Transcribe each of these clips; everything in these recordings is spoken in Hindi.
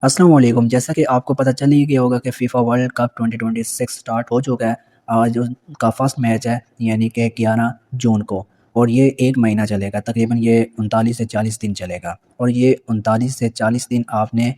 अस्सलाम वालेकुम। जैसा कि आपको पता चल ही गया होगा कि फीफा वर्ल्ड कप 2026 स्टार्ट हो चुका है। आज उसका फर्स्ट मैच है यानी कि 11 जून को और ये 1 महीना चलेगा। तकरीबन ये 39 से 40 दिन चलेगा और ये 39 से 40 दिन आपने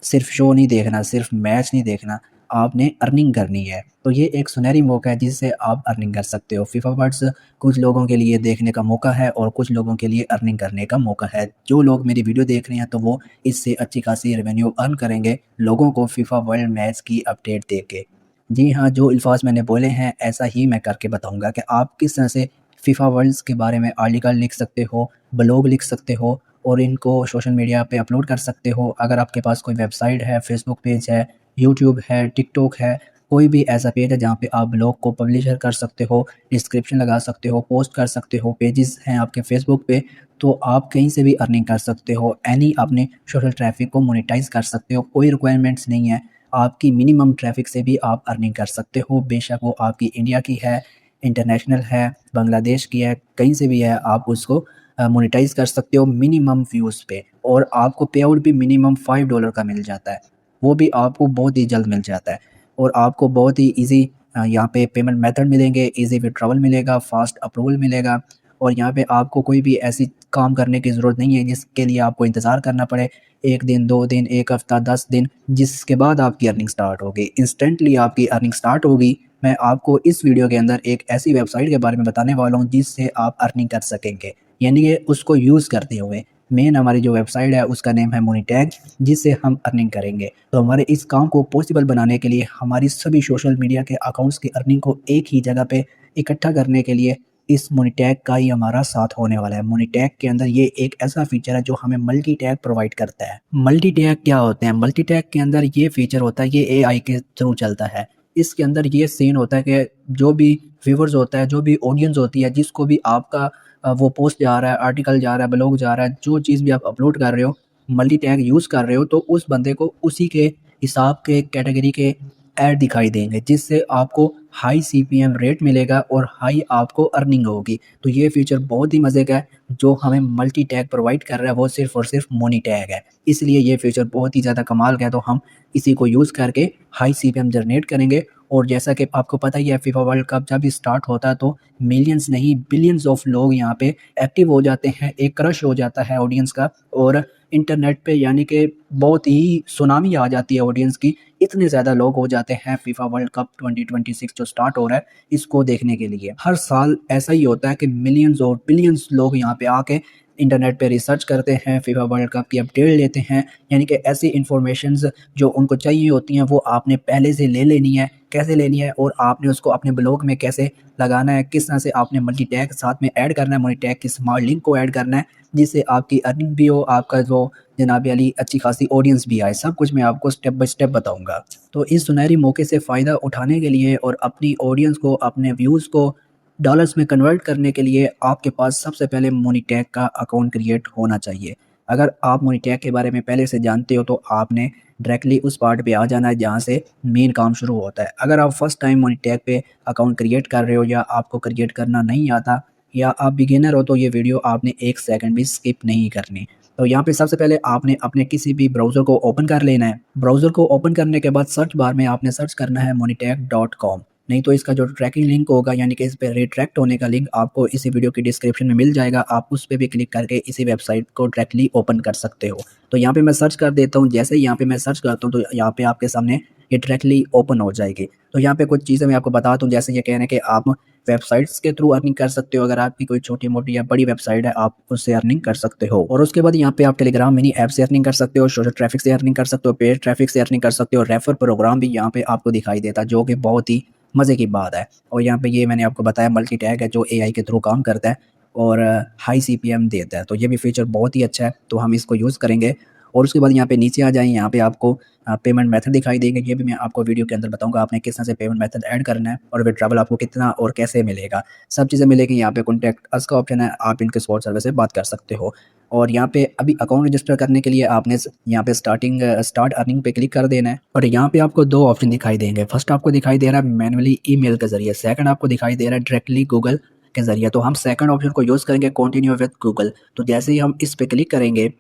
सिर्फ शो नहीं देखना, सिर्फ मैच नहीं देखना, आपने अर्निंग करनी है। तो ये एक सुनहरी मौका है जिससे आप अर्निंग कर सकते हो। फीफा वर्ड्स कुछ लोगों के लिए देखने का मौका है और कुछ लोगों के लिए अर्निंग करने का मौका है। जो लोग मेरी वीडियो देख रहे हैं तो वो इससे अच्छी खासी रेवेन्यू अर्न करेंगे लोगों को फीफा वर्ल्ड मैच की अपडेट दे के। जी हाँ, जो अल्फाज मैंने बोले हैं ऐसा ही मैं करके बताऊँगा कि आप किस तरह से फीफा वर्ल्ड्स के बारे में आर्टिकल लिख सकते हो, ब्लॉग लिख सकते हो और इनको सोशल मीडिया पे अपलोड कर सकते हो। अगर आपके पास कोई वेबसाइट है, फेसबुक पेज है, यूट्यूब है, टिकटॉक है, कोई भी ऐसा पेज है जहाँ पे आप ब्लॉग को पब्लिशर कर सकते हो, डिस्क्रिप्शन लगा सकते हो, पोस्ट कर सकते हो, पेजेस हैं आपके फेसबुक पे, तो आप कहीं से भी अर्निंग कर सकते हो। एनी अपने सोशल ट्रैफ़िक को मोनेटाइज़ कर सकते हो, कोई रिक्वायरमेंट्स नहीं है। आपकी मिनिमम ट्रैफ़िक से भी आप अर्निंग कर सकते हो, बेशक वो आपकी इंडिया की है, इंटरनेशनल है, बांग्लादेश की है, कहीं से भी है, आप उसको मोनेटाइज़ कर सकते हो मिनिमम व्यूज़ पे और आपको पे आउट भी मिनिमम $5 का मिल जाता है। वो भी आपको बहुत ही जल्द मिल जाता है और आपको बहुत ही ईज़ी यहाँ पे पेमेंट मेथड मिलेंगे, ईज़ी विथड्रॉवल मिलेगा, फ़ास्ट अप्रूवल मिलेगा और यहाँ पे आपको कोई भी ऐसी काम करने की ज़रूरत नहीं है जिसके लिए आपको इंतज़ार करना पड़े 1 दिन, 2 दिन, 1 हफ़्ता, 10 दिन, जिसके बाद आपकी अर्निंग स्टार्ट होगी। इंस्टेंटली आपकी अर्निंग स्टार्ट होगी। मैं आपको इस वीडियो के अंदर एक ऐसी वेबसाइट के बारे में बताने वाला हूँ जिससे आप अर्निंग कर सकेंगे। यानी कि उसको यूज़ करते हुए। मेन हमारी जो वेबसाइट है उसका नेम है मोनीटैग, जिससे हम अर्निंग करेंगे। तो हमारे इस काम को पॉसिबल बनाने के लिए हमारी सभी सोशल मीडिया के अकाउंट्स की अर्निंग को एक ही जगह पे इकट्ठा करने के लिए इस मोनीटैग का ही हमारा साथ होने वाला है। मोनीटैग के अंदर ये एक ऐसा फ़ीचर है जो हमें मल्टी टैग प्रोवाइड करता है। मल्टी टैग क्या होते हैं? मल्टी टैग के अंदर ये फ़ीचर होता है, ये एआई के थ्रू चलता है। इसके अंदर ये सीन होता है कि जो भी व्यूअर्स होता है, जो भी ऑडियंस होती है, जिसको भी आपका वो पोस्ट जा रहा है, आर्टिकल जा रहा है, ब्लॉग जा रहा है, जो चीज़ भी आप अपलोड कर रहे हो, मल्टी टैग यूज़ कर रहे हो, तो उस बंदे को उसी के हिसाब के कैटेगरी के ऐड दिखाई देंगे, जिससे आपको हाई सीपीएम रेट मिलेगा और हाई आपको अर्निंग होगी। तो ये फीचर बहुत ही मज़े का है, जो हमें मल्टी टैग प्रोवाइड कर रहा है, वो सिर्फ़ और सिर्फ़ मोनी टैग है। इसलिए ये फीचर बहुत ही ज़्यादा कमाल का है, तो हम इसी को यूज़ करके हाई सीपीएम जनरेट करेंगे और जैसा कि आपको पता ही है फीफा वर्ल्ड कप जब भी स्टार्ट होता है तो मिलियंस नहीं बिलियंस ऑफ लोग यहाँ पे एक्टिव हो जाते हैं, एक क्रश हो जाता है ऑडियंस का और इंटरनेट पे यानी कि बहुत ही सुनामी आ जाती है ऑडियंस की। इतने ज़्यादा लोग हो जाते हैं फीफा वर्ल्ड कप 2026 जो स्टार्ट हो रहा है इसको देखने के लिए। हर साल ऐसा ही होता है कि मिलियंस और बिलियंस लोग यहाँ पे आके इंटरनेट पे रिसर्च करते हैं, फीफा वर्ल्ड कप की अपडेट लेते हैं, यानी कि ऐसी इन्फॉर्मेशंस जो उनको चाहिए होती हैं वो आपने पहले से ले लेनी है। कैसे लेनी है और आपने उसको अपने ब्लॉग में कैसे लगाना है, किस तरह से आपने मल्टी टैग साथ में ऐड करना है, मल्टी टैग की स्मॉल लिंक को ऐड करना है, जिससे आपकी अर्निंग भी हो, आपका जो जनाब अली अच्छी खासी ऑडियंस भी आए। सब कुछ मैं आपको स्टेप बाय स्टेप बताऊँगा। तो इस सुनहरी मौके से फ़ायदा उठाने के लिए और अपनी ऑडियंस को, अपने व्यूज़ को डॉलर्स में कन्वर्ट करने के लिए आपके पास सबसे पहले मोनीटैग का अकाउंट क्रिएट होना चाहिए। अगर आप मोनीटैग के बारे में पहले से जानते हो तो आपने डायरेक्टली उस पार्ट पे आ जाना है जहाँ से मेन काम शुरू होता है। अगर आप फर्स्ट टाइम मोनीटैग पे अकाउंट क्रिएट कर रहे हो या आपको क्रिएट करना नहीं आता या आप बिगिनर हो तो ये वीडियो आपने 1 सेकंड भी स्किप नहीं करनी। तो यहाँ पे सबसे पहले आपने अपने किसी भी ब्राउज़र को ओपन कर लेना है। ब्राउज़र को ओपन करने के बाद सर्च बार में आपने सर्च करना है moneytag.com। नहीं तो इसका जो ट्रैकिंग लिंक होगा यानी कि इस पे रिट्रैक्ट होने का लिंक आपको इसी वीडियो की डिस्क्रिप्शन में मिल जाएगा। आप उस पे भी क्लिक करके इसी वेबसाइट को डायरेक्टली ओपन कर सकते हो। तो यहाँ पे मैं सर्च कर देता हूँ, जैसे ही यहाँ पे मैं सर्च करता हूँ तो यहाँ पे आपके सामने ये डायरेक्टली ओपन हो जाएगी। तो यहाँ पे कुछ चीज़ें मैं आपको बताता हूँ, जैसे ये कह रहे हैं कि आप वेबसाइट्स के थ्रू अर्निंग कर सकते हो। अगर आपकी कोई छोटी-मोटी या बड़ी वेबसाइट है, आप उससे अर्निंग कर सकते हो। और उसके बाद यहाँ पे आप टेलीग्राम मिनी ऐप से अर्निंग कर सकते हो, सोशल ट्रैफिक से अर्निंग कर सकते हो, पेड ट्रैफिक से अर्निंग कर सकते हो, रेफर प्रोग्राम भी यहाँ पे आपको दिखाई देता है, जो कि बहुत ही मज़े की बात है। और यहाँ पे ये मैंने आपको बताया मल्टी टैग है जो एआई के थ्रू काम करता है और हाई सीपीएम देता है। तो ये भी फीचर बहुत ही अच्छा है, तो हम इसको यूज़ करेंगे। और उसके बाद यहाँ पे नीचे आ जाएँ, यहाँ पे आपको पेमेंट मेथड दिखाई देंगे। ये भी मैं आपको वीडियो के अंदर बताऊँगा आपने किस तरह से पेमेंट मेथड ऐड करना है और विथड्रॉवल आपको कितना और कैसे मिलेगा। सब चीज़ें मिलेगी। यहाँ पे कॉन्टैक्ट अस का ऑप्शन है, आप इनके सपोर्ट सर्विस से बात कर सकते हो। और यहाँ पे अभी अकाउंट रजिस्टर करने के लिए आपने यहाँ पे स्टार्ट अर्निंग पे क्लिक कर देना है और यहाँ पे आपको 2 ऑप्शन दिखाई देंगे। फर्स्ट आपको दिखाई दे रहा है मैन्युअली ईमेल के ज़रिए, सेकंड आपको दिखाई दे रहा है डायरेक्टली गूगल के ज़रिए। तो हम सेकंड ऑप्शन को यूज़ करेंगे कंटिन्यू विद गूगल। तो जैसे ही हम इस पे क्लिक करेंगे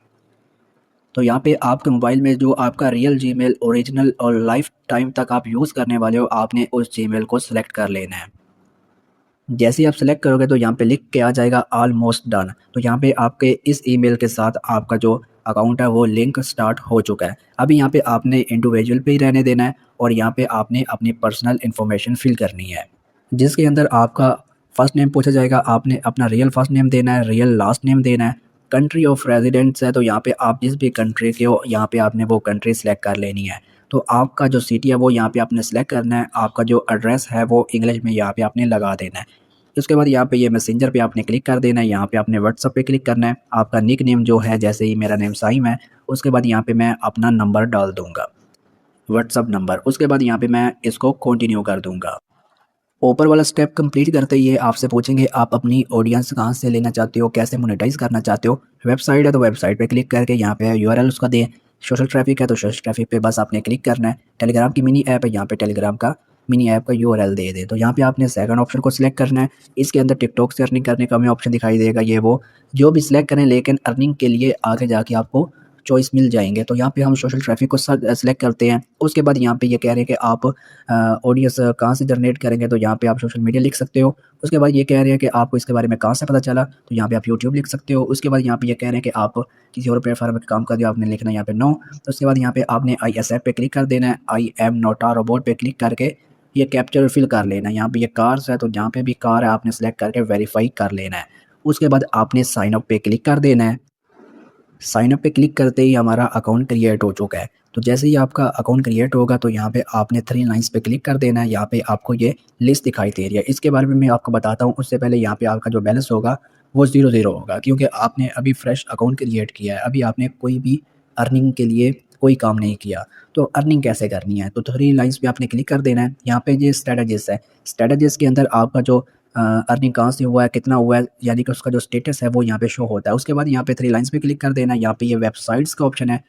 तो यहाँ पे आपके मोबाइल में जो आपका रियल जीमेल ओरिजिनल और लाइफ टाइम तक आप यूज़ करने वाले हो, आपने उस जीमेल को सिलेक्ट कर लेना है। जैसे ही आप सेलेक्ट करोगे तो यहाँ पे लिख के आ जाएगा ऑलमोस्ट डन। तो यहाँ पे आपके इस ईमेल के साथ आपका जो अकाउंट है वो लिंक स्टार्ट हो चुका है। अभी यहाँ पे आपने इंडिविजुअल पे ही रहने देना है और यहाँ पे आपने अपनी पर्सनल इन्फॉर्मेशन फिल करनी है, जिसके अंदर आपका फर्स्ट नेम पूछा जाएगा, आपने अपना रियल फर्स्ट नेम देना है, रियल लास्ट नेम देना है। कंट्री ऑफ रेजिडेंस है तो यहाँ पे आप जिस भी कंट्री के हो यहाँ पे आपने वो कंट्री सेलेक्ट कर लेनी है। तो आपका जो सिटी है वो यहाँ पे आपने सेलेक्ट करना है, आपका जो एड्रेस है वो इंग्लिश में यहाँ पे आपने लगा देना है। उसके बाद यहाँ पे ये मैसेंजर पे आपने क्लिक कर देना है, यहाँ पे आपने व्हाट्सअप पे क्लिक करना है, आपका निक नेम जो है, जैसे ही मेरा नेम साइम है, उसके बाद यहाँ पे मैं अपना नंबर डाल दूँगा, व्हाट्सअप नंबर। उसके बाद यहाँ पे मैं इसको कंटिन्यू कर दूँगा। ऊपर वाला स्टेप कंप्लीट करते ही ये आपसे पूछेंगे आप अपनी ऑडियंस कहाँ से लेना चाहते हो, कैसे मोनेटाइज करना चाहते हो। वेबसाइट है तो वेबसाइट पे क्लिक करके यहाँ पे यूआरएल उसका दें। सोशल ट्रैफिक है तो सोशल ट्रैफिक पे बस आपने क्लिक करना है। टेलीग्राम की मिनी ऐप है, यहाँ पे टेलीग्राम का मिनी ऐप का यूआरएल दे दें। तो यहाँ पे आपने सेकंड ऑप्शन को सिलेक्ट करना है। इसके अंदर टिकटॉक से अर्निंग करने का हमें ऑप्शन दिखाई देगा, ये वो जो भी सिलेक्ट करें, लेकिन अर्निंग के लिए आगे जाके आपको चॉइस मिल जाएंगे। तो यहाँ पे हम सोशल ट्रैफिक को सेलेक्ट करते हैं। उसके बाद यहाँ पे ये कह रहे हैं कि आप ऑडियंस कहाँ से जनरेट करेंगे, तो यहाँ पे आप सोशल मीडिया लिख सकते हो। उसके बाद ये कह रहे हैं कि आपको इसके बारे में कहाँ से पता चला, तो यहाँ पे आप यूट्यूब लिख सकते हो। उसके बाद यहाँ पे ये कह रहे हैं कि आप किसी और प्लेटफॉर्म पर काम कर रहे हो, आपने लिखना है यहाँ पे नो। तो उसके बाद यहाँ पे आपने आई एक्सेप्ट पे क्लिक कर देना है। I am not a robot पे क्लिक करके ये कैप्चर फिल कर लेना है। यहाँ पे ये कार्स है तो जहाँ पे भी कार है आपने सेलेक्ट करके वेरीफाई कर लेना है। उसके बाद आपने साइन अप पे क्लिक कर देना है। साइन अप पे क्लिक करते ही हमारा अकाउंट क्रिएट हो चुका है। तो जैसे ही आपका अकाउंट क्रिएट होगा तो यहाँ पे आपने 3 लाइन्स पे क्लिक कर देना है। यहाँ पे आपको ये लिस्ट दिखाई दे रही है, इसके बारे में मैं आपको बताता हूँ। उससे पहले यहाँ पे आपका जो बैलेंस होगा वो 0 होगा, क्योंकि आपने अभी फ्रेश अकाउंट क्रिएट किया है, अभी आपने कोई भी अर्निंग के लिए कोई काम नहीं किया। तो अर्निंग कैसे करनी है, तो 3 लाइन्स पे आपने क्लिक कर देना है। यहाँ पे ये स्ट्रेटजीज है, स्ट्रेटजीज के अंदर आपका जो अर्निंग कहाँ से हुआ है, कितना हुआ है, यानी कि उसका जो स्टेटस है वो यहाँ पे शो होता है। उसके बाद यहाँ पे 3 लाइन्स पे क्लिक कर देना है। यहाँ पे ये वेबसाइट्स का ऑप्शन है।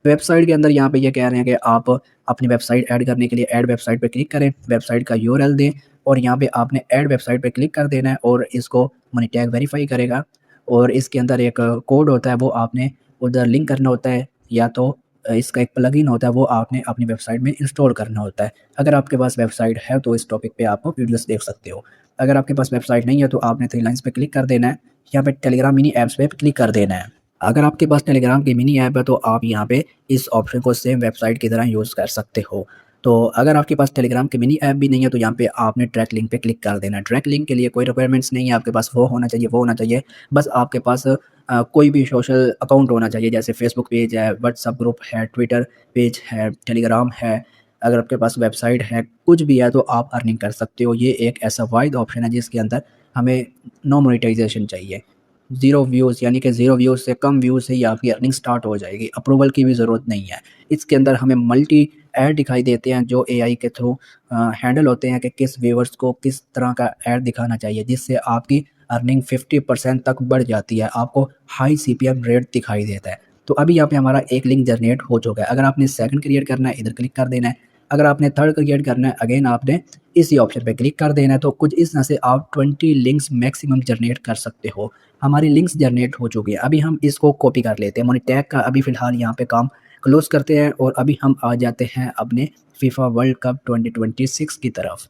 वेबसाइट के अंदर यहाँ पे ये कह रहे हैं कि आप अपनी वेबसाइट ऐड करने के लिए ऐड वेबसाइट पे क्लिक करें, वेबसाइट का यूआरएल दें और यहाँ पे आपने ऐड वेबसाइट पे क्लिक कर देना है और इसको मनी टैग वेरीफाई करेगा। और इसके अंदर एक कोड होता है, वो आपने उधर लिंक करना होता है, या तो इसका एक प्लगइन होता है, वो आपने अपनी वेबसाइट में इंस्टॉल करना होता है। अगर आपके पास वेबसाइट है तो इस टॉपिक पे आप वीडियोस देख सकते हो। अगर आपके पास वेबसाइट नहीं है तो आपने 3 लाइन्स पे क्लिक कर देना है। यहाँ पे टेलीग्राम मिनी ऐप्स पे क्लिक कर देना है। अगर आपके पास टेलीग्राम की मिनी ऐप है तो आप यहाँ पे इस ऑप्शन को सेम वेबसाइट की तरह यूज़ कर सकते हो। तो अगर आपके पास टेलीग्राम की मिनी ऐप भी नहीं है तो यहाँ पे आपने ट्रैक लिंक पे क्लिक कर देना है। ट्रैक लिंक के लिए कोई रिक्वायरमेंट्स नहीं है, आपके पास वो होना चाहिए, वो होना चाहिए। बस आपके पास कोई भी सोशल अकाउंट होना चाहिए, जैसे फेसबुक पेज है, व्हाट्सएप ग्रुप है, ट्विटर पेज है, टेलीग्राम है। अगर आपके पास वेबसाइट है, कुछ भी है, तो आप अर्निंग कर सकते हो। ये एक ऐसा वाइड ऑप्शन है जिसके अंदर हमें नो मोनेटाइजेशन चाहिए। 0 व्यूज़, यानी कि 0 व्यूज़ से कम व्यूज़ से ही आपकी अर्निंग स्टार्ट हो जाएगी। अप्रूवल की भी ज़रूरत नहीं है। इसके अंदर हमें मल्टी ऐड दिखाई देते हैं जो एआई के थ्रू हैंडल होते हैं कि किस व्यूअर्स को किस तरह का ऐड दिखाना चाहिए, जिससे आपकी अर्निंग 50% तक बढ़ जाती है, आपको हाई सीपीएम रेट दिखाई देता है। तो अभी यहाँ पे हमारा एक लिंक जनरेट हो चुका है। अगर आपने सेकंड क्रिएट करना है, इधर क्लिक कर देना है। अगर आपने थर्ड क्रिएट करना है, अगेन आपने इसी ऑप्शन पे क्लिक कर देना है। तो कुछ इस तरह से आप 20 लिंक्स मैक्सिमम जनरेट कर सकते हो। हमारी लिंक्स जनरेट हो चुकी है, अभी हम इसको कॉपी कर लेते हैं। मनी टैग का अभी फ़िलहाल यहाँ पे काम क्लोज़ करते हैं और अभी हम आ जाते हैं अपने फीफा वर्ल्ड कप 2026 की तरफ।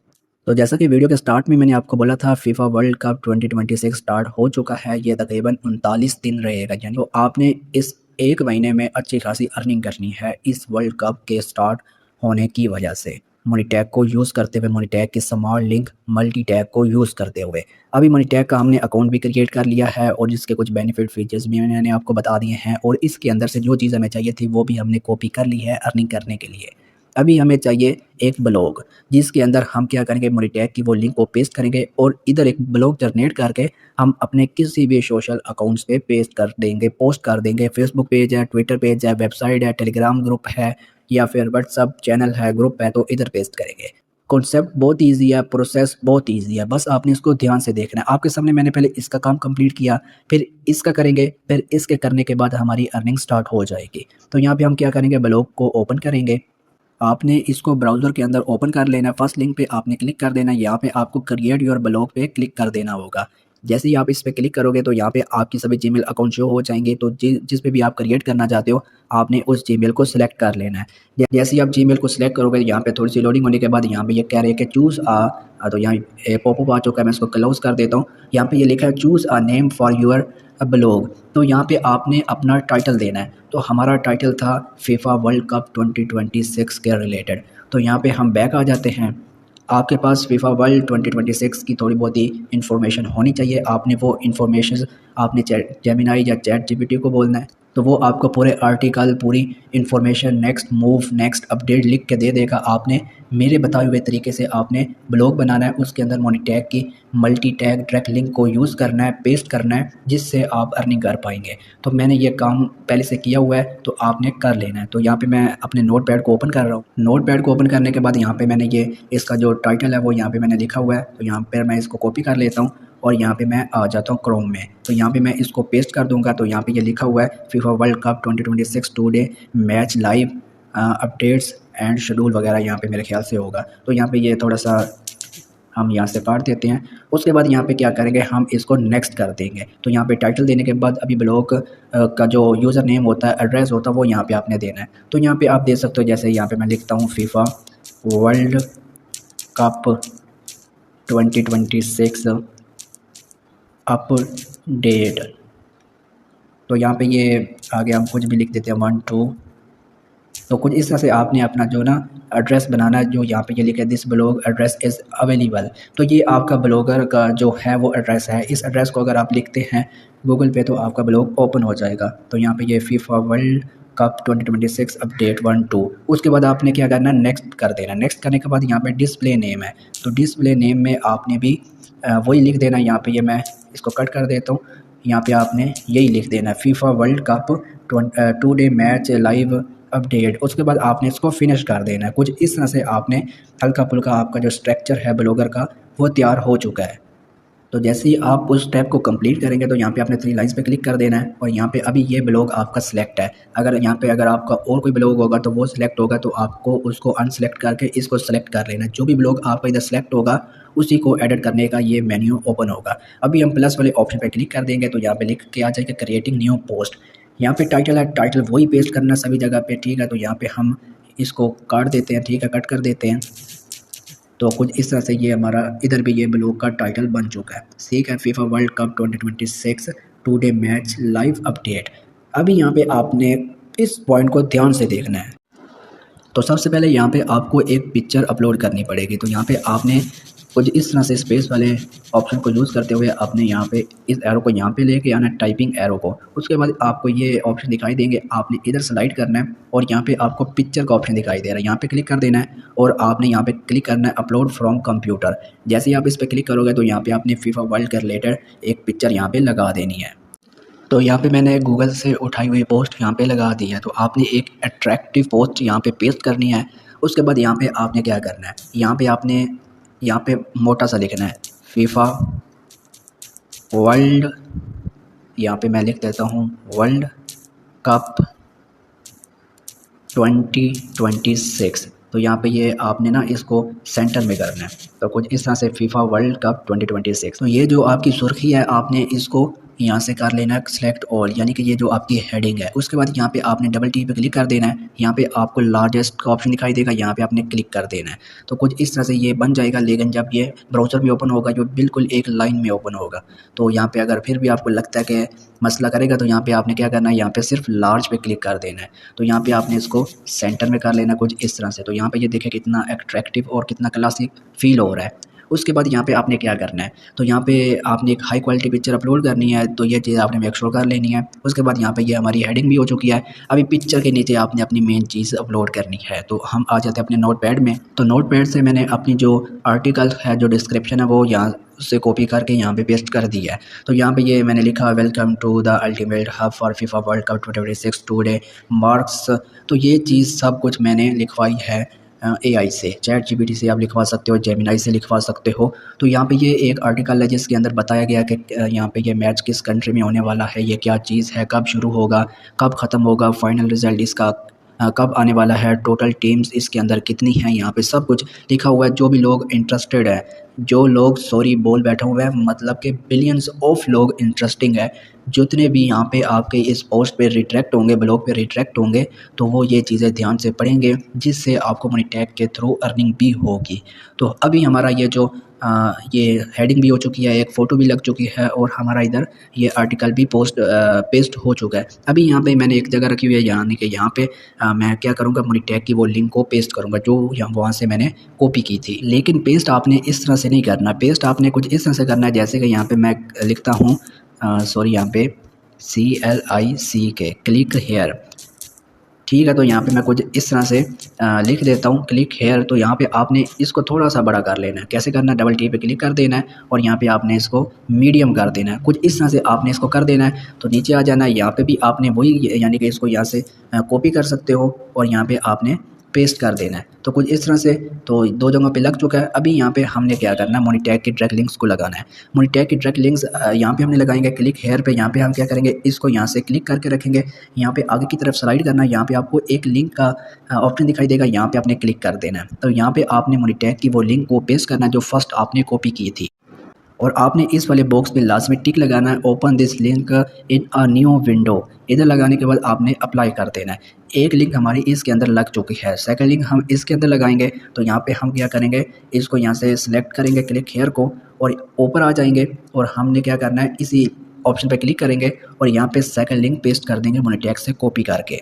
तो जैसा कि वीडियो के स्टार्ट में मैंने आपको बोला था, फीफा वर्ल्ड कप 2026 स्टार्ट हो चुका है। ये तकरीबन 39 दिन रहेगा, यानी तो आपने इस 1 महीने में अच्छी खासी अर्निंग करनी है इस वर्ल्ड कप के स्टार्ट होने की वजह से। मनी टैग को यूज़ करते हुए, मनी टैग के स्मॉल लिंक मल्टी टैग को यूज़ करते हुए। अभी मनी टैग का हमने अकाउंट भी क्रिएट कर लिया है और इसके कुछ बेनिफिट फीचर्स भी मैंने आपको बता दिए हैं और इसके अंदर से जो चीज़ हमें चाहिए थी वो भी हमने कॉपी कर ली है अर्निंग करने के लिए। अभी हमें चाहिए एक ब्लॉग, जिसके अंदर हम क्या करेंगे, मनी टैग की वो लिंक को पेस्ट करेंगे और इधर एक ब्लॉग जनरेट करके हम अपने किसी भी सोशल अकाउंट्स पे पेस्ट कर देंगे, पोस्ट कर देंगे। फेसबुक पेज है, ट्विटर पेज है, वेबसाइट है, टेलीग्राम ग्रुप है या फिर व्हाट्सअप चैनल है, ग्रुप है, तो इधर पेस्ट करेंगे। कॉन्सेप्ट बहुत ईज़ी है, प्रोसेस बहुत ईज़ी है, बस आपने इसको ध्यान से देखना है। आपके सामने मैंने पहले इसका काम कंप्लीट किया, फिर इसका करेंगे, फिर इसके करने के बाद हमारी अर्निंग स्टार्ट हो जाएगी। तो यहाँ पे हम क्या करेंगे, ब्लॉग को ओपन करेंगे। आपने इसको ब्राउज़र के अंदर ओपन कर लेना है। फर्स्ट लिंक पे आपने क्लिक कर देना है। यहाँ पे आपको क्रिएट योर ब्लॉग पे क्लिक कर देना होगा। जैसे ही आप इस पे क्लिक करोगे तो यहाँ पे आपकी सभी जीमेल अकाउंट शो हो जाएंगे। तो जिस पे भी आप क्रिएट करना चाहते हो आपने उस जीमेल को सिलेक्ट कर लेना है। जैसे ही आप जीमेल को सिलेक्ट करोगे यहाँ पे थोड़ी सी लोडिंग होने के बाद यहाँ पे ये कह रहे हैं कि चूज़ तो यहाँ पॉपअप आ चुका है, मैं इसको क्लोज कर देता हूँ। यहाँ पे ये लिखा है choose a name for your blog. तो यहाँ पे आपने अपना टाइटल देना है। तो हमारा टाइटल था फीफा वर्ल्ड कप 2026 के रिलेटेड। तो यहाँ पे हम बैक आ जाते हैं। आपके पास फीफा वर्ल्ड 2026 की थोड़ी बहुत ही इन्फॉर्मेशन होनी चाहिए। आपने वो इन्फॉर्मेशन आपने जेमिनाई या चैट जीपीटी को बोलना है, तो वो आपको पूरे आर्टिकल, पूरी information, next move, next update लिख के दे देगा। आपने मेरे बताए हुए तरीके से आपने ब्लॉग बनाना है, उसके अंदर मोनी टैग की मल्टी टैग डायरेक्ट लिंक को यूज़ करना है, पेस्ट करना है, जिससे आप अर्निंग कर पाएंगे। तो मैंने ये काम पहले से किया हुआ है, तो आपने कर लेना है। तो यहाँ पे मैं अपने नोट पैड को ओपन कर रहा हूँ। नोट पैड को ओपन करने के बाद यहाँ पे मैंने ये इसका जो टाइटल है वो यहाँ पे मैंने लिखा हुआ है। तो यहाँ पर मैं इसको कॉपी कर लेता हूँ और यहाँ पे मैं आ जाता हूँ क्रोम में। तो यहाँ पे मैं इसको पेस्ट कर दूंगा। तो यहाँ पे ये लिखा हुआ है FIFA World Cup 2026 today match live updates and schedule वगैरह, यहाँ पे मेरे ख्याल से होगा। तो यहाँ पे ये थोड़ा सा हम यहाँ से काट देते हैं। उसके बाद यहाँ पे क्या करेंगे, हम इसको नेक्स्ट कर देंगे। तो यहाँ पे टाइटल देने के बाद अभी ब्लॉग का जो यूज़र नेम होता है, एड्रेस होता है, वो यहाँ पे आपने देना है। तो यहाँ पे आप दे सकते हो, जैसे यहाँ पे मैं लिखता हूँ फीफा वर्ल्ड कप 2026 अपडेट। तो यहाँ पे ये आगे हम कुछ भी लिख देते हैं 1 2। तो कुछ इस तरह से आपने अपना जो ना एड्रेस बनाना है, जो यहाँ पे ये लिखा है this blog address is available. तो ये आपका ब्लॉगर का जो है वो एड्रेस है। इस एड्रेस को अगर आप लिखते हैं गूगल पे तो आपका ब्लॉग ओपन हो जाएगा। तो यहाँ पे ये फीफा वर्ल्ड कप 2026 अपडेट 1 2। उसके बाद आपने क्या करना है, नेक्स्ट कर देना। नेक्स्ट करने के बाद यहाँ पे डिस्प्ले नेम है, तो डिस्प्ले नेम में आपने भी वही लिख देना। यहाँ पे ये मैं इसको कट कर देता हूँ। यहाँ पे आपने यही लिख देना है FIFA World cup today match live update. उसके बाद आपने इसको फिनिश कर देना है। कुछ इस तरह से आपने हल्का फुल्का आपका जो स्ट्रक्चर है ब्लॉगर का वो तैयार हो चुका है। तो जैसे ही आप उस स्टेप को कंप्लीट करेंगे तो यहाँ पे आपने 3 लाइन्स पे क्लिक कर देना है और यहाँ पे अभी ये ब्लॉग आपका सिलेक्ट है। अगर यहाँ पे अगर आपका और कोई ब्लॉग होगा तो वो सिलेक्ट होगा, तो आपको उसको अनसेलेक्ट करके इसको सेलेक्ट कर लेना है। जो भी ब्लॉग आपका इधर सेलेक्ट होगा उसी को एडिट करने का ये मेन्यू ओपन होगा। अभी हम प्लस वाले ऑप्शन पर क्लिक कर देंगे तो यहाँ पे लिख के आ जाएगा क्रिएटिंग न्यू पोस्ट। यहाँ पे टाइटल है, टाइटल वही पेस्ट करना सभी जगह पे, ठीक है। तो यहाँ पे हम इसको काट देते हैं, ठीक है, कट कर देते हैं। तो कुछ इस तरह से ये हमारा इधर भी ये ब्लॉग का टाइटल बन चुका है, ठीक है। FIFA World Cup 2026 today match live update. अभी यहाँ पे आपने इस पॉइंट को ध्यान से देखना है। तो सबसे पहले यहाँ पे आपको एक पिक्चर अपलोड करनी पड़ेगी। तो यहाँ पे आपने कुछ इस तरह से स्पेस वाले ऑप्शन को यूज़ करते हुए आपने यहाँ पे इस एरो को यहाँ पे लेके आना, टाइपिंग एरो को। उसके बाद आपको ये ऑप्शन दिखाई देंगे, आपने इधर स्लाइड करना है और यहाँ पे आपको पिक्चर का ऑप्शन दिखाई दे रहा है, यहाँ पे क्लिक कर देना है और आपने यहाँ पे क्लिक करना है अपलोड फ्रॉम कंप्यूटर। जैसे ही आप इस पर क्लिक करोगे तो यहाँ पे आपने फीफा वर्ल्ड के रिलेटेड एक पिक्चर यहाँ पे लगा देनी है। तो यहाँ पे मैंने गूगल से उठाई हुई पोस्ट यहाँ पे लगा दी है। तो आपने एक अट्रैक्टिव पोस्ट यहाँ पे पेस्ट करनी है। उसके बाद यहाँ पे आपने क्या करना है, यहाँ पे आपने यहाँ पे मोटा सा लिखना है फीफा वर्ल्ड, यहाँ पे मैं लिख देता हूँ वर्ल्ड कप 2026। तो यहाँ पे ये आपने ना इसको सेंटर में करना है। तो कुछ इस तरह से फीफा वर्ल्ड कप 2026। तो ये जो आपकी सुर्खी है आपने इसको यहाँ से कर लेना है सेलेक्ट ऑल, यानी कि ये जो आपकी हेडिंग है। उसके बाद यहाँ पे आपने डबल टी पे क्लिक कर देना है। यहाँ पे आपको लार्जेस्ट का ऑप्शन दिखाई देगा, यहाँ पे आपने क्लिक कर देना है। तो कुछ इस तरह से ये बन जाएगा। लेकिन जब ये ब्राउज़र में ओपन होगा जो बिल्कुल एक लाइन में ओपन होगा। तो यहाँ पे अगर फिर भी आपको लगता है कि मसला करेगा तो यहाँ पे आपने क्या करना है, यहाँ पे सिर्फ लार्ज पे क्लिक कर देना है। तो यहाँ पे आपने इसको सेंटर में कर लेना कुछ इस तरह से। तो यहाँ पे ये देखें कितना अट्रैक्टिव और कितना क्लासिक फील हो रहा है। उसके बाद यहाँ पे आपने क्या करना है, तो यहाँ पे आपने एक हाई क्वालिटी पिक्चर अपलोड करनी है। तो ये चीज़ आपने मेक श्योर कर लेनी है। उसके बाद यहाँ पे ये हमारी हेडिंग भी हो चुकी है। अभी पिक्चर के नीचे आपने अपनी मेन चीज़ अपलोड करनी है। तो हम आ जाते हैं अपने नोट पैड में। तो नोट पैड से मैंने अपनी जो आर्टिकल है, जो डिस्क्रिप्शन है, वो यहाँ से कॉपी करके यहाँ पे पेस्ट कर दिया है। तो यहाँ पे ये मैंने लिखा welcome to the ultimate hub for FIFA World Cup 2026 today marks. तो ये चीज़ सब कुछ मैंने लिखवाई है AI से, चैट जीपीटी से आप लिखवा सकते हो, जेमिनाई से लिखवा सकते हो। तो यहाँ पे ये एक आर्टिकल है जिसके अंदर बताया गया कि यहाँ पे ये मैच किस कंट्री में होने वाला है, ये क्या चीज़ है, कब शुरू होगा, कब ख़त्म होगा, फाइनल रिज़ल्ट इसका कब आने वाला है, टोटल टीम्स इसके अंदर कितनी हैं, यहाँ पे सब कुछ लिखा हुआ है। जो भी लोग इंटरेस्टेड है, जो लोग सॉरी बोल बैठे हुए हैं, मतलब कि बिलियंस ऑफ लोग इंटरेस्टिंग है, जितने भी यहाँ पे आपके इस पोस्ट पे रिट्रैक्ट होंगे, ब्लॉग पे रिट्रैक्ट होंगे, तो वो ये चीज़ें ध्यान से पढ़ेंगे, जिससे आपको मनी टैग के थ्रू अर्निंग भी होगी। तो अभी हमारा ये जो ये हेडिंग भी हो चुकी है, एक फ़ोटो भी लग चुकी है, और हमारा इधर ये आर्टिकल भी पेस्ट हो चुका है। अभी यहाँ पे मैंने एक जगह रखी हुई है, यानी कि यहाँ पे मैं क्या करूँगा, मनी टैग की वो लिंक को पेस्ट करूँगा जो यहाँ वहाँ से मैंने कॉपी की थी। लेकिन पेस्ट आपने इस तरह से नहीं करना, पेस्ट आपने कुछ इस तरह से करना है, जैसे कि यहाँ पे मैं लिखता हूँ सॉरी यहाँ पे CLICK क्लिक हेयर, ठीक है। तो यहाँ पे मैं कुछ इस तरह से लिख देता हूँ क्लिक हेयर। तो यहाँ पे आपने इसको थोड़ा सा बड़ा कर लेना है। कैसे करना है, डबल टी पे क्लिक कर देना है और यहाँ पे आपने इसको मीडियम कर देना है। कुछ इस तरह से आपने इसको कर देना है। तो नीचे आ जाना है, यहाँ पे भी आपने वही यानी कि इसको यहाँ से कॉपी कर सकते हो और यहाँ पे आपने पेस्ट कर देना है। तो कुछ इस तरह से, तो दो जगहों पे लग चुका है। अभी यहाँ पे हमने क्या करना है, मनी टैग की डायरेक्ट लिंक्स को लगाना है। मनी टैग की डायरेक्ट लिंक्स यहाँ पे हमने लगाएंगे क्लिक हेयर पे। यहाँ पे हम क्या करेंगे, इसको यहाँ से क्लिक करके रखेंगे, यहाँ पे आगे की तरफ स्लाइड करना है। यहाँ पे आपको एक लिंक का ऑप्शन दिखाई देगा, यहाँ पे आपने क्लिक कर देना है। तो यहाँ पे आपने मनी टैग की वो लिंक को पेस्ट करना है जो फर्स्ट आपने कॉपी की थी, और आपने इस वाले बॉक्स पे लाजमी टिक लगाना है, open this link in a new window. इधर लगाने के बाद आपने अप्लाई कर देना है। एक लिंक हमारी इसके अंदर लग चुकी है, सेकंड लिंक हम इसके अंदर लगाएंगे। तो यहाँ पे हम क्या करेंगे, इसको यहाँ से सिलेक्ट करेंगे क्लिक हेयर को और ऊपर आ जाएंगे, और हमने क्या करना है, इसी ऑप्शन पे क्लिक करेंगे और यहाँ पे सेकंड लिंक पेस्ट कर देंगे मनी टैग से कॉपी करके।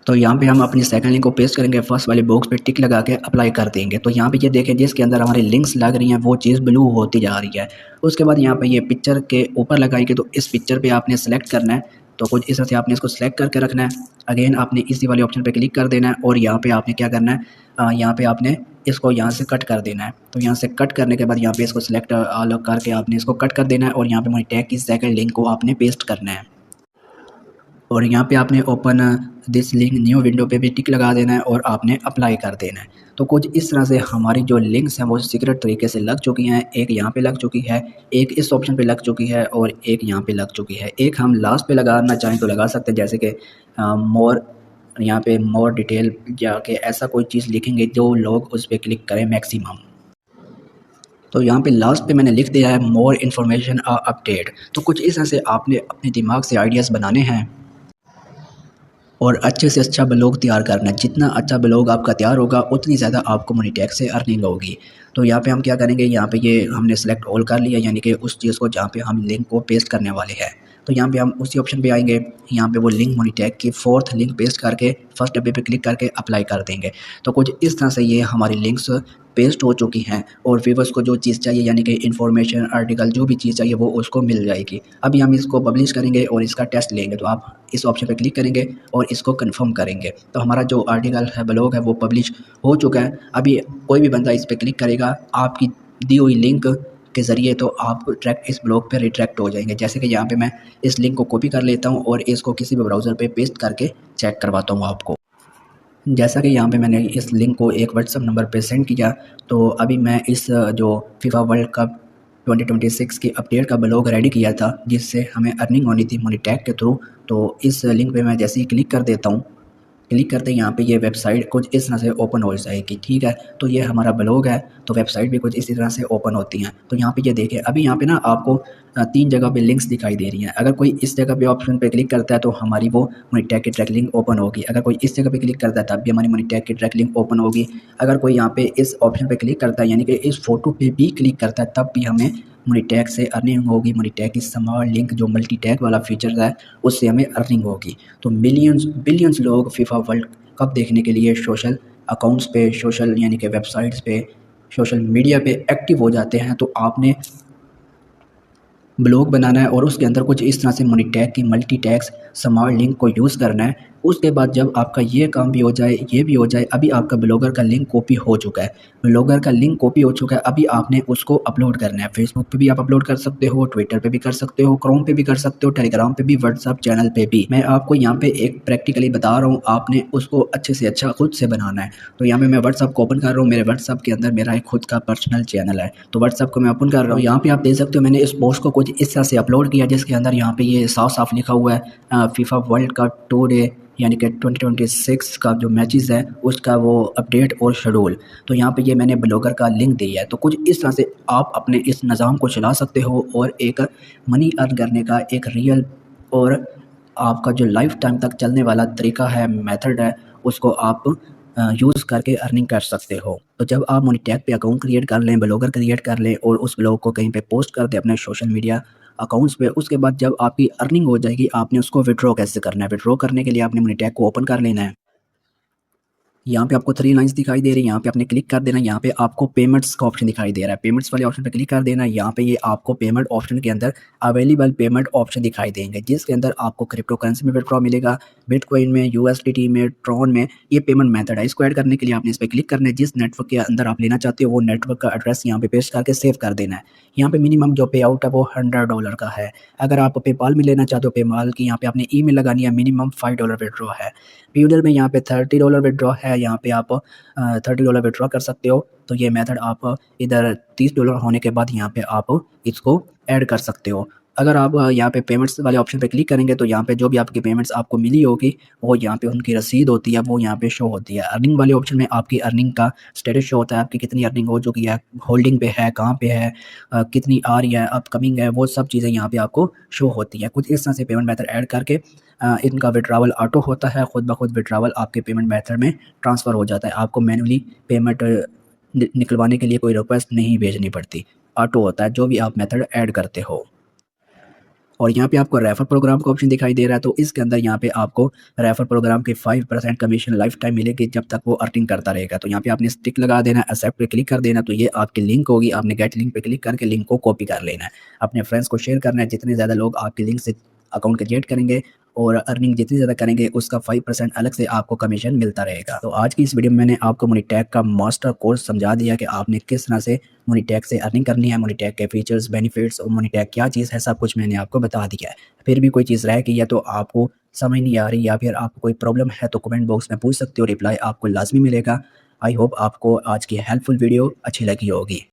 तो यहाँ पे हम अपनी सेकंड लिंक को पेस्ट करेंगे, फर्स्ट वाले बॉक्स पे टिक लगा के अप्लाई कर देंगे। तो यहाँ पे ये देखें, जिसके अंदर हमारी लिंक्स लग रही हैं वो चीज़ ब्लू होती जा रही है। उसके बाद यहाँ पे ये पिक्चर के ऊपर लगाएंगे, तो इस पिक्चर पे आपने सेलेक्ट करना है। तो कुछ इस तरह से आपने इसको सेलेक्ट करके रखना है। अगेन आपने इसी वाले ऑप्शन पे क्लिक कर देना है और यहाँ पे आपने क्या करना है, यहाँ पे आपने इसको यहाँ से कट कर देना है। तो यहाँ से कट करने के बाद यहाँ पे इसको सिलेक्ट अलग करके आपने इसको कट कर देना है और यहाँ पे मनी टैग की सेकंड लिंक को आपने पेस्ट करना है। और यहाँ पे आपने open this link new window पे भी टिक लगा देना है और आपने अप्लाई कर देना है। तो कुछ इस तरह से हमारी जो लिंक्स हैं वो सीक्रेट तरीके से लग चुकी हैं। एक यहाँ पे लग चुकी है, एक इस ऑप्शन पे लग चुकी है और एक यहाँ पे लग चुकी है। एक हम लास्ट पे लगाना चाहें तो लगा सकते हैं, जैसे कि मोर, यहाँ पे मोर डिटेल जाके ऐसा कोई चीज़ लिखेंगे जो लोग उस पर क्लिक करें मैक्सिमम। तो यहाँ पे लास्ट पे मैंने लिख दिया है मोर इन्फॉर्मेशन अपडेट। तो कुछ इस तरह से आपने अपने दिमाग से आइडियाज़ बनाने हैं और अच्छे से अच्छा ब्लॉग तैयार करना है। जितना अच्छा ब्लॉग आपका तैयार होगा उतनी ज़्यादा आपको मनी टैग से अर्निंग होगी। तो यहाँ पे हम क्या करेंगे, यहाँ पे ये हमने सेलेक्ट ऑल कर लिया, यानी कि उस चीज़ को जहाँ पे हम लिंक को पेस्ट करने वाले हैं। तो यहाँ पे हम उसी ऑप्शन पे आएंगे, यहाँ पे वो लिंक मनी टैग की फोर्थ लिंक पेस्ट करके फर्स्ट डब्बे पे क्लिक करके अप्लाई कर देंगे। तो कुछ इस तरह से ये हमारी लिंक्स पेस्ट हो चुकी हैं और व्यूवर्स को जो चीज़ चाहिए, यानी कि इन्फॉर्मेशन आर्टिकल जो भी चीज़ चाहिए वो उसको मिल जाएगी। अभी हम इसको पब्लिश करेंगे और इसका टेस्ट लेंगे। तो आप इस ऑप्शन पे क्लिक करेंगे और इसको कंफर्म करेंगे। तो हमारा जो आर्टिकल है, ब्लॉग है, वो पब्लिश हो चुका है। अभी कोई भी बंदा इस पर क्लिक करेगा आपकी दी हुई लिंक के ज़रिए, तो आप डायरेक्ट इस ब्लॉग पे रिट्रैक्ट हो जाएंगे। जैसे कि यहाँ पे मैं इस लिंक को कॉपी कर लेता हूँ और इसको किसी भी ब्राउज़र पे पेस्ट करके चेक करवाता हूँ आपको। जैसा कि यहाँ पे मैंने इस लिंक को एक व्हाट्सअप नंबर पे सेंड किया। तो अभी मैं इस जो फीफा वर्ल्ड कप 2026 की अपडेट का ब्लॉग रेडी किया था, जिससे हमें अर्निंग होनी थी मनी टैग के थ्रू। तो इस लिंक पे मैं जैसे ही क्लिक कर देता हूँ, क्लिक करते ही यहाँ पे ये वेबसाइट कुछ इस तरह से ओपन हो जाएगी, ठीक है। तो ये हमारा ब्लॉग है, तो वेबसाइट भी कुछ इसी तरह से ओपन होती हैं। तो यहाँ पे ये देखें, अभी यहाँ पे ना आपको 3 जगह पे लिंक्स दिखाई दे रही हैं। अगर कोई इस जगह पे ऑप्शन पे क्लिक करता है तो हमारी वो मनी टैग की डायरेक्ट लिंक ओपन होगी। अगर कोई इस जगह पे क्लिक करता है तब भी हमारी मनी टैग की डायरेक्ट लिंक ओपन होगी। अगर कोई यहाँ पे इस ऑप्शन पे क्लिक करता है, यानी कि इस फोटो पे भी क्लिक करता है, तब भी हमें मनी टैग से अर्निंग होगी। मनी टैग की स्मार्ट लिंक जो मल्टी टैग वाला फीचर है, उससे हमें अर्निंग होगी। तो मिलियंस बिलियंस लोग फीफा वर्ल्ड कप देखने के लिए सोशल अकाउंट्स पे, सोशल यानी कि वेबसाइट्स पे, सोशल मीडिया पे एक्टिव हो जाते हैं। तो आपने ब्लॉग बनाना है और उसके अंदर कुछ इस तरह से मनी टैग की मल्टी टैग्स स्मार्ट लिंक को यूज़ करना है। उसके बाद जब आपका ये काम भी हो जाए, ये भी हो जाए, अभी आपका ब्लॉगर का लिंक कॉपी हो चुका है, ब्लॉगर का लिंक कॉपी हो चुका है। अभी आपने उसको अपलोड करना है। फेसबुक पे भी आप अपलोड कर सकते हो, ट्विटर पे भी कर सकते हो, क्रोम पे भी कर सकते हो, टेलीग्राम पे भी, व्हाट्सअप चैनल पे भी। मैं आपको यहाँ पे एक प्रैक्टिकली बता रहा हूँ, आपने उसको अच्छे से अच्छा खुद से बनाना है। तो यहाँ पे मैं व्हाट्सअप को ओपन कर रहा हूँ। मेरे व्हाट्सअप के अंदर मेरा एक खुद का पर्सनल चैनल है, तो व्हाट्सअप को मैं ओपन कर रहा हूँ। यहाँ पे आप देख सकते हो मैंने इस पोस्ट को कुछ इस तरह से अपलोड किया, जिसके अंदर यहाँ पे ये साफ साफ लिखा हुआ है फीफा वर्ल्ड कप टुडे यानी कि 2026 का जो मैचेस है उसका वो अपडेट और शेड्यूल। तो यहाँ पे ये मैंने ब्लॉगर का लिंक दिया है। तो कुछ इस तरह से आप अपने इस निज़ाम को चला सकते हो और एक मनी अर्न करने का एक रियल और आपका जो लाइफ टाइम तक चलने वाला तरीका है, मेथड है, उसको आप यूज़ करके अर्निंग कर सकते हो। तो जब आप मोनीटैग पे अकाउंट क्रिएट कर लें, ब्लॉगर क्रिएट कर लें और उस ब्लॉग को कहीं पे पोस्ट कर दें अपने सोशल मीडिया अकाउंट्स पे, उसके बाद जब आपकी अर्निंग हो जाएगी, आपने उसको विथड्रॉ कैसे करना है? विथड्रॉ करने के लिए आपने मोनीटैग को ओपन कर लेना है। यहाँ पे आपको 3 लाइन्स दिखाई दे रही हैं, यहाँ पे आपने क्लिक कर देना है, यहाँ पे आपको पेमेंट्स का ऑप्शन दिखाई दे रहा है, पेमेंट्स वाले ऑप्शन पे क्लिक कर देना है। यहाँ पे ये आपको पेमेंट ऑप्शन के अंदर अवेलेबल पेमेंट ऑप्शन दिखाई देंगे, जिसके अंदर आपको क्रिप्टो करेंसी में विथड्रॉ मिलेगा, बिटकॉइन में, यूएसडीटी में, ट्रॉन में, ये पेमेंट मेथड है। इसको ऐड करने के लिए आपने इस पे क्लिक करना है, जिस नेटवर्क के अंदर आप लेना चाहते हो वो नेटवर्क का एड्रेस यहाँ पे पेस्ट करके सेव कर देना है। यहाँ पे मिनिमम जो पे आउट है वो $100 का है। अगर आप पेपाल में लेना चाहते हो, पेपाल की यहाँ पे आपने ईमेल लगानी है, मिनिमम $5 विथड्रॉ है। पेयूडल में यहाँ पे $30 विथड्रॉ है, यहाँ पे आप $30 विथड्रॉ कर सकते हो। तो ये मेथड आप इधर $30 होने के बाद यहाँ पे आप इसको ऐड कर सकते हो। अगर आप यहाँ पे पेमेंट्स वाले ऑप्शन पे क्लिक करेंगे तो यहाँ पे जो भी आपकी पेमेंट्स आपको मिली होगी वो यहाँ पे उनकी रसीद होती है, वो यहाँ पे शो होती है। अर्निंग वाले ऑप्शन में आपकी अर्निंग का स्टेटस शो होता है, आपकी कितनी अर्निंग हो चुकी है, होल्डिंग पे है, कहाँ पे है, कितनी आ रही है, अपकमिंग है, वो सब चीज़ें यहाँ पे आपको शो होती है। कुछ इस तरह से पेमेंट मेथड ऐड करके इनका विड्रॉवल ऑटो होता है, खुद ब खुद विड्रॉवल आपके पेमेंट मेथड में ट्रांसफ़र हो जाता है। आपको मैन्युअली पेमेंट निकलवाने के लिए कोई रिक्वेस्ट नहीं भेजनी पड़ती, ऑटो होता है जो भी आप मेथड ऐड करते हो। और यहाँ पे आपको रेफर प्रोग्राम का ऑप्शन दिखाई दे रहा है, तो इसके अंदर यहाँ पे आपको रेफर प्रोग्राम की 5% कमीशन लाइफ टाइम मिलेगी जब तक वो अर्निंग करता रहेगा। तो यहाँ पे आपने टिक लगा देना है, एक्सेप्ट पे क्लिक कर देना, तो ये आपकी लिंक होगी, आपने गेट लिंक पे क्लिक करके लिंक को कॉपी कर लेना है, अपने फ्रेंड्स को शेयर करना है। जितने ज़्यादा लोग आपकी लिंक से अकाउंट क्रिएट करेंगे और अर्निंग जितनी ज़्यादा करेंगे उसका 5% अलग से आपको कमीशन मिलता रहेगा। तो आज की इस वीडियो में मैंने आपको मोनीटैग का मास्टर कोर्स समझा दिया कि आपने किस तरह से मोनीटैग से अर्निंग करनी है, मोनीटैग के फीचर्स, बेनिफिट्स और मोनीटैग क्या चीज़ है, सब कुछ मैंने आपको बता दिया है। फिर भी कोई चीज़ रह गई है तो आपको समझ नहीं आ रही या फिर आपको कोई प्रॉब्लम है तो कमेंट बॉक्स में पूछ सकते हो, रिप्लाई आपको लाजमी मिलेगा। आई होप आपको आज की हेल्पफुल वीडियो अच्छी लगी होगी।